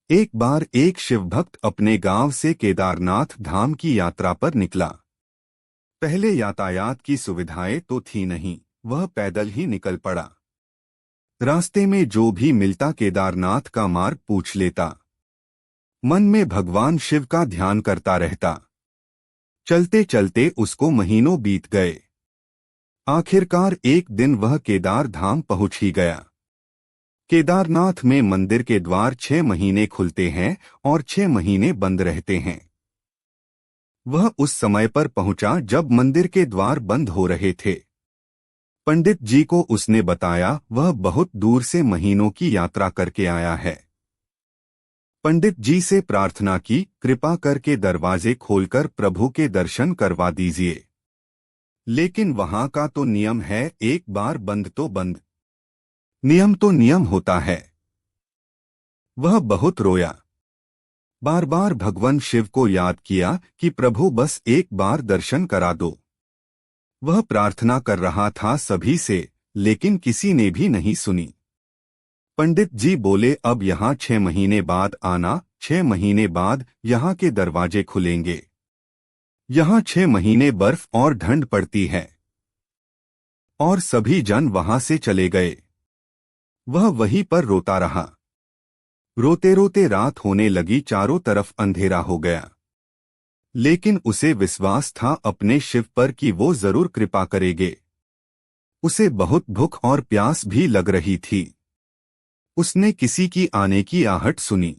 एक बार एक शिवभक्त अपने गांव से केदारनाथ धाम की यात्रा पर निकला। पहले यातायात की सुविधाएं तो थी नहीं, वह पैदल ही निकल पड़ा। रास्ते में जो भी मिलता केदारनाथ का मार्ग पूछ लेता। मन में भगवान शिव का ध्यान करता रहता। चलते चलते उसको महीनों बीत गए। आखिरकार एक दिन वह केदार धाम पहुंच ही गया। केदारनाथ में मंदिर के द्वार 6 महीने खुलते हैं और 6 महीने बंद रहते हैं। वह उस समय पर पहुंचा जब मंदिर के द्वार बंद हो रहे थे। पंडित जी को उसने बताया वह बहुत दूर से महीनों की यात्रा करके आया है। पंडित जी से प्रार्थना की, कृपा करके दरवाजे खोलकर प्रभु के दर्शन करवा दीजिए। लेकिन वहां का तो नियम है, एक बार बंद तो बंद। नियम तो नियम होता है। वह बहुत रोया। बार बार भगवान शिव को याद किया कि प्रभु बस एक बार दर्शन करा दो। वह प्रार्थना कर रहा था सभी से, लेकिन किसी ने भी नहीं सुनी। पंडित जी बोले, अब यहाँ 6 महीने बाद आना, 6 महीने बाद यहाँ के दरवाजे खुलेंगे। यहाँ 6 महीने बर्फ और ठंड पड़ती है। और सभी जन वहां से चले गए। वह वहीं पर रोता रहा। रोते रोते रात होने लगी, चारों तरफ अंधेरा हो गया। लेकिन उसे विश्वास था अपने शिव पर कि वो जरूर कृपा करेंगे। उसे बहुत भूख और प्यास भी लग रही थी। उसने किसी की आने की आहट सुनी।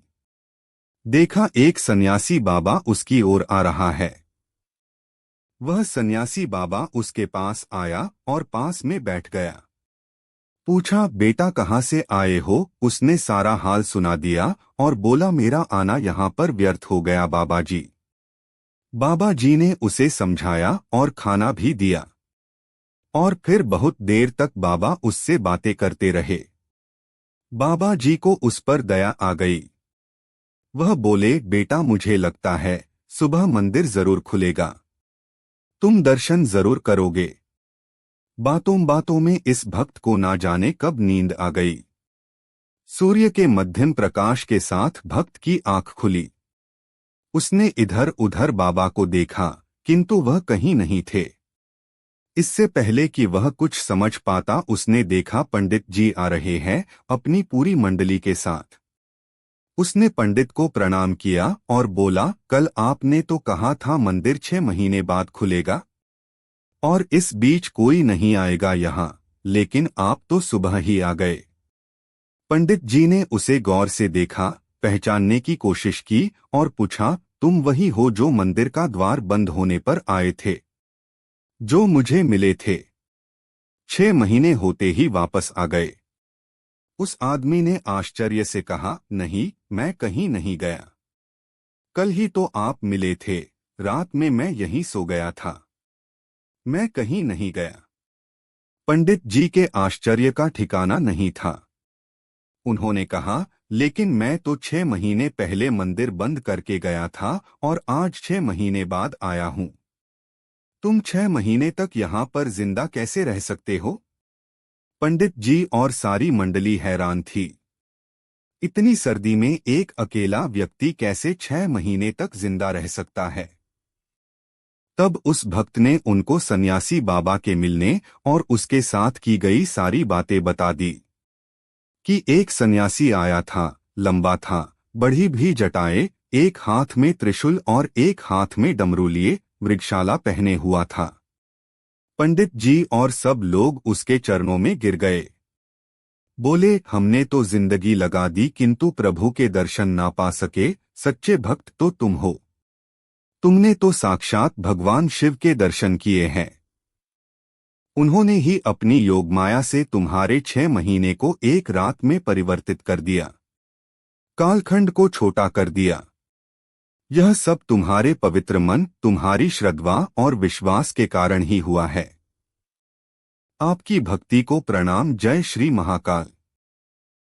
देखा एक सन्यासी बाबा उसकी ओर आ रहा है। वह सन्यासी बाबा उसके पास आया और पास में बैठ गया। पूछा, बेटा कहाँ से आए हो? उसने सारा हाल सुना दिया और बोला, मेरा आना यहाँ पर व्यर्थ हो गया बाबा जी। बाबा जी ने उसे समझाया और खाना भी दिया। और फिर बहुत देर तक बाबा उससे बातें करते रहे। बाबा जी को उस पर दया आ गई। वह बोले, बेटा मुझे लगता है सुबह मंदिर जरूर खुलेगा, तुम दर्शन जरूर करोगे। बातों बातों में इस भक्त को ना जाने कब नींद आ गई। सूर्य के मध्यम प्रकाश के साथ भक्त की आंख खुली। उसने इधर उधर बाबा को देखा, किंतु वह कहीं नहीं थे। इससे पहले कि वह कुछ समझ पाता उसने देखा पंडित जी आ रहे हैं अपनी पूरी मंडली के साथ। उसने पंडित को प्रणाम किया और बोला, कल आपने तो कहा था मंदिर 6 महीने बाद खुलेगा और इस बीच कोई नहीं आएगा यहाँ, लेकिन आप तो सुबह ही आ गए। पंडित जी ने उसे गौर से देखा, पहचानने की कोशिश की और पूछा, तुम वही हो जो मंदिर का द्वार बंद होने पर आए थे, जो मुझे मिले थे? 6 महीने होते ही वापस आ गए। उस आदमी ने आश्चर्य से कहा, नहीं, मैं कहीं नहीं गया। कल ही तो आप मिले थे, रात में मैं यहीं सो गया था। मैं कहीं नहीं गया। पंडित जी के आश्चर्य का ठिकाना नहीं था। उन्होंने कहा, लेकिन मैं तो 6 महीने पहले मंदिर बंद करके गया था और आज 6 महीने बाद आया हूं। तुम 6 महीने तक यहाँ पर जिंदा कैसे रह सकते हो? पंडित जी और सारी मंडली हैरान थी। इतनी सर्दी में एक अकेला व्यक्ति कैसे 6 महीने तक जिंदा रह सकता है? तब उस भक्त ने उनको सन्यासी बाबा के मिलने और उसके साथ की गई सारी बातें बता दी। कि एक सन्यासी आया था, लंबा था, बड़ी भी जटाएं, एक हाथ में त्रिशूल और एक हाथ में डमरू लिए, मृगशाला पहने हुआ था। पंडित जी और सब लोग उसके चरणों में गिर गए। बोले, हमने तो जिंदगी लगा दी किंतु प्रभु के दर्शन ना पा सके, सच्चे भक्त तो तुम हो। तुमने तो साक्षात भगवान शिव के दर्शन किए हैं। उन्होंने ही अपनी योगमाया से तुम्हारे 6 महीने को एक रात में परिवर्तित कर दिया, कालखंड को छोटा कर दिया। यह सब तुम्हारे पवित्र मन, तुम्हारी श्रद्धा और विश्वास के कारण ही हुआ है। आपकी भक्ति को प्रणाम। जय श्री महाकाल।